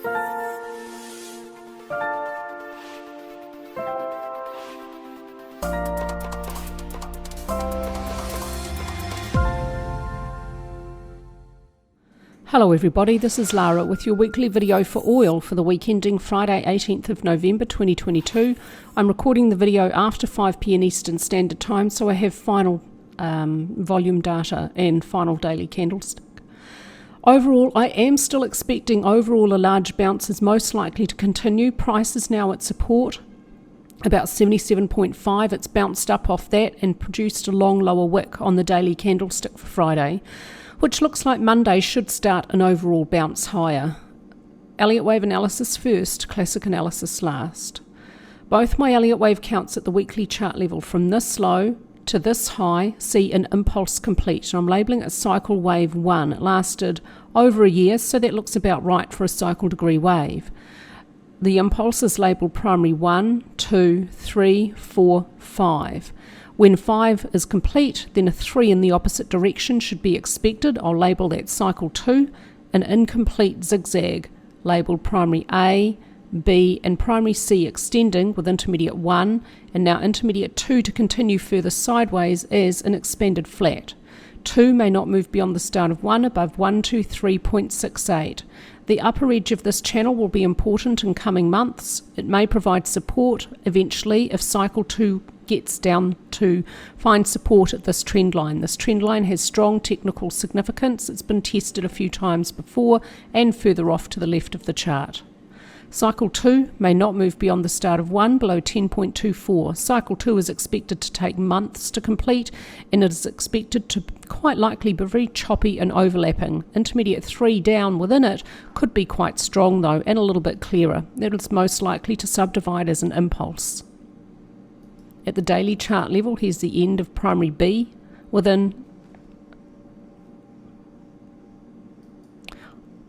Hello everybody, this is Lara with your weekly video for oil for the week ending Friday 18th of November 2022. I'm recording the video after 5 p.m. Eastern Standard Time, so I have final volume data and final daily candlestick. Overall, I am still expecting a large bounce is most likely to continue. Price is now at support, about 77.5. It's bounced up off that and produced a long lower wick on the daily candlestick for Friday, which looks like Monday should start an overall bounce higher. Elliott wave analysis first, classic analysis last. Both my Elliott wave counts at the weekly chart level from this low to this high see an impulse complete. And I'm labelling it cycle wave 1. It lasted over a year, so that looks about right for a cycle degree wave. The impulse is labelled primary 1, 2, 3, 4, 5. When 5 is complete, then a 3 in the opposite direction should be expected. I'll label that cycle 2, an incomplete zigzag, labelled primary A, B and primary C extending with intermediate 1 and now intermediate 2 to continue further sideways as an expanded flat. 2 may not move beyond the start of 1 above 123.68. The upper edge of this channel will be important in coming months. It may provide support eventually if cycle 2 gets down to find support at this trend line. This trend line has strong technical significance. It's been tested a few times before and further off to the left of the chart. Cycle 2 may not move beyond the start of 1 below 10.24. Cycle 2 is expected to take months to complete, and it is expected to quite likely be very choppy and overlapping. Intermediate 3 down within it could be quite strong though and a little bit clearer. It is most likely to subdivide as an impulse. At the daily chart level, here's the end of primary B within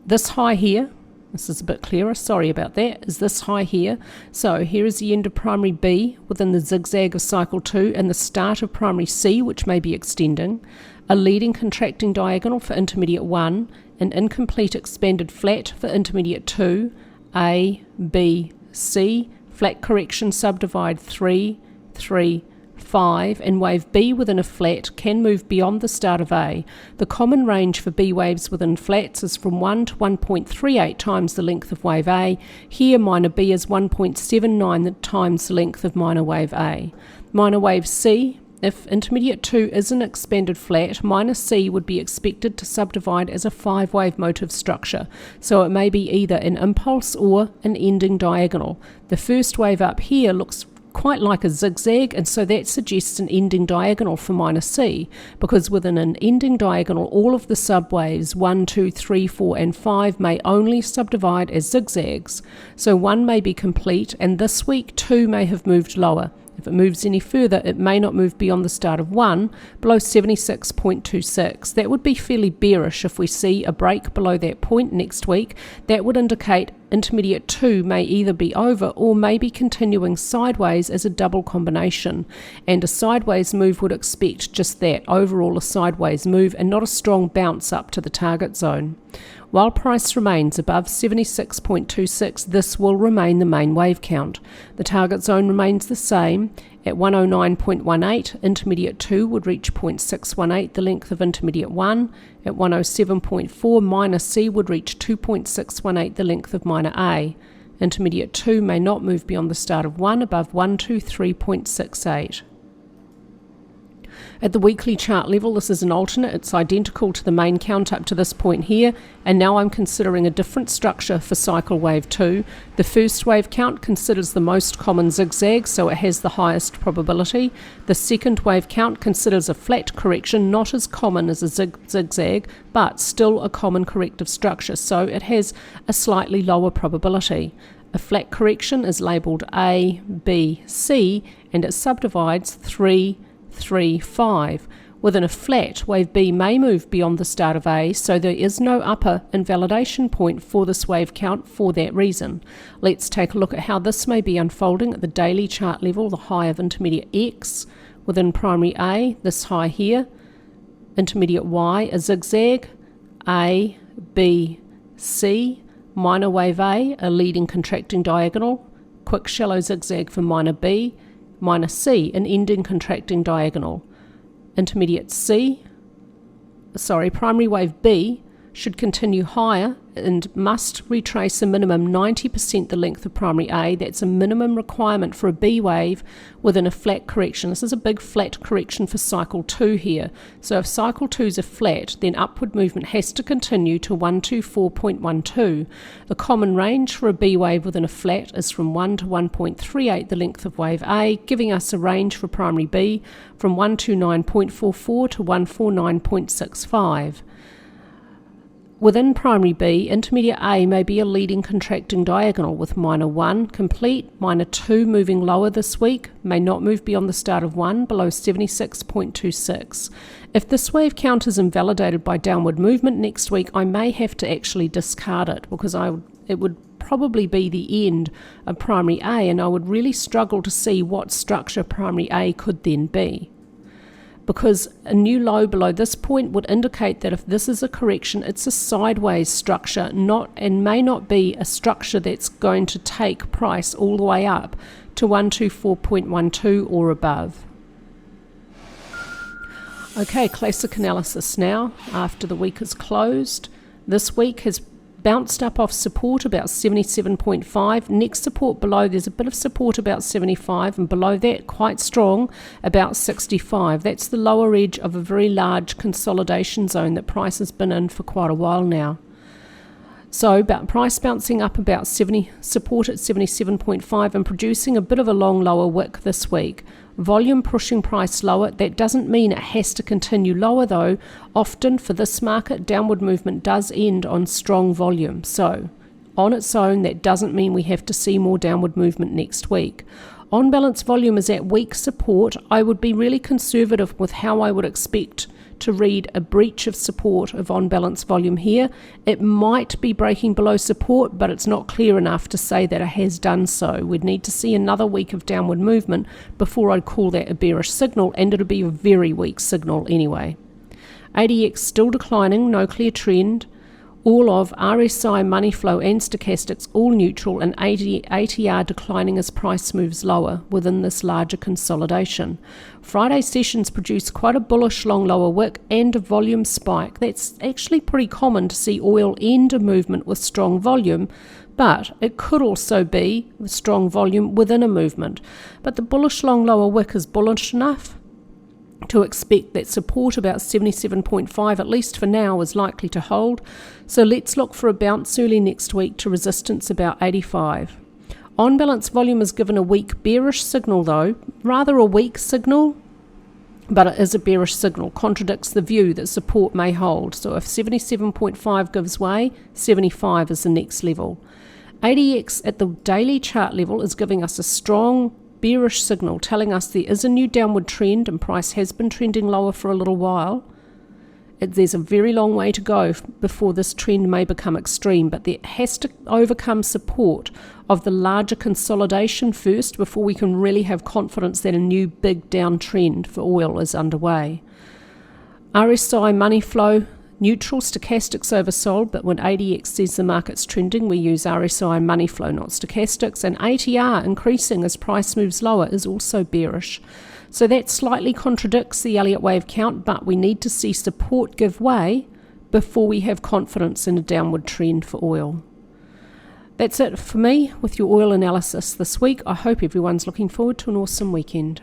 this high here. This is a bit clearer, sorry about that, is this high here. So here is the end of primary B within the zigzag of cycle 2 and the start of primary C, which may be extending, a leading contracting diagonal for intermediate 1, an incomplete expanded flat for intermediate 2, A, B, C, flat correction subdivide 3, 3, 5, and wave B within a flat can move beyond the start of A. The common range for B waves within flats is from 1 to 1.38 times the length of wave A. Here minor B is 1.79 times the length of minor wave A. Minor wave C, if intermediate 2 is an expanded flat, minor C would be expected to subdivide as a 5-wave motive structure, so it may be either an impulse or an ending diagonal. The first wave up here looks quite like a zigzag, and so that suggests an ending diagonal for minor C, because within an ending diagonal all of the subwaves 1, 2, 3, 4 and 5 may only subdivide as zigzags. So 1 may be complete, and this week 2 may have moved lower. If it moves any further, it may not move beyond the start of 1 below 76.26. That would be fairly bearish if we see a break below that point next week. That would indicate intermediate 2 may either be over or may be continuing sideways as a double combination. And a sideways move would expect just that, overall a sideways move and not a strong bounce up to the target zone. While price remains above 76.26, this will remain the main wave count. The target zone remains the same. At 109.18, intermediate 2 would reach 0.618, the length of intermediate 1. At 107.4, minor C would reach 2.618, the length of minor A. Intermediate 2 may not move beyond the start of 1 above 123.68. At the weekly chart level, this is an alternate. It's identical to the main count up to this point here, and now I'm considering a different structure for cycle wave 2. The first wave count considers the most common zigzag, so it has the highest probability. The second wave count considers a flat correction, not as common as a zigzag, but still a common corrective structure, so it has a slightly lower probability. A flat correction is labelled A, B, C, and it subdivides 3, 3, 5. Within a flat, wave B may move beyond the start of A, so there is no upper invalidation point for this wave count for that reason. Let's take a look at how this may be unfolding at the daily chart level, the high of intermediate X. Within primary A, this high here, intermediate Y, a zigzag, A, B, C, minor wave A, a leading contracting diagonal, quick shallow zigzag for minor B, minor C, an ending contracting diagonal. Intermediate primary wave B should continue higher and must retrace a minimum 90% the length of primary A. That's a minimum requirement for a B wave within a flat correction. This is a big flat correction for cycle 2 here. So if cycle 2 is a flat, then upward movement has to continue to 124.12. The common range for a B wave within a flat is from 1 to 1.38 the length of wave A, giving us a range for primary B from 129.44 to 149.65. Within primary B, intermediate A may be a leading contracting diagonal with minor 1 complete, minor 2 moving lower this week, may not move beyond the start of 1 below 76.26. If this wave count is invalidated by downward movement next week, I may have to actually discard it because it would probably be the end of primary A, and I would really struggle to see what structure primary A could then be. Because a new low below this point would indicate that if this is a correction, it's a sideways structure, and may not be a structure that's going to take price all the way up to 124.12 or above. Okay, classic analysis now after the week is closed. This week has bounced up off support about 77.5. Next support below, there's a bit of support about 75, and below that quite strong about 65. That's the lower edge of a very large consolidation zone that price has been in for quite a while now. So about price bouncing up about 70, support at 77.5 and producing a bit of a long lower wick this week. Volume pushing price lower. That doesn't mean it has to continue lower though. Often for this market, downward movement does end on strong volume. So on its own, that doesn't mean we have to see more downward movement next week. On balance, volume is at weak support. I would be really conservative with how I would expect to read a breach of support of on balance volume here. It might be breaking below support, but it's not clear enough to say that it has done so. We'd need to see another week of downward movement before I'd call that a bearish signal, and it'll be a very weak signal anyway. ADX still declining, no clear trend. All of RSI, money flow and stochastics all neutral, and ATR declining as price moves lower within this larger consolidation. Friday sessions produce quite a bullish long lower wick and a volume spike. That's actually pretty common to see oil end a movement with strong volume, but it could also be with strong volume within a movement. But the bullish long lower wick is bullish enough to expect that support about 77.5, at least for now, is likely to hold. So let's look for a bounce early next week to resistance about 85. On balance, volume is given a weak bearish signal though, rather a weak signal, but it is a bearish signal, contradicts the view that support may hold. So if 77.5 gives way, 75 is the next level. ADX at the daily chart level is giving us a strong bearish signal, telling us there is a new downward trend and price has been trending lower for a little while. There's a very long way to go before this trend may become extreme, but it has to overcome support of the larger consolidation first before we can really have confidence that a new big downtrend for oil is underway. RSI, money flow, neutral, stochastics oversold, but when ADX says the market's trending, we use RSI and money flow, not stochastics, and ATR increasing as price moves lower is also bearish. So that slightly contradicts the Elliott wave count, but we need to see support give way before we have confidence in a downward trend for oil. That's it for me with your oil analysis this week. I hope everyone's looking forward to an awesome weekend.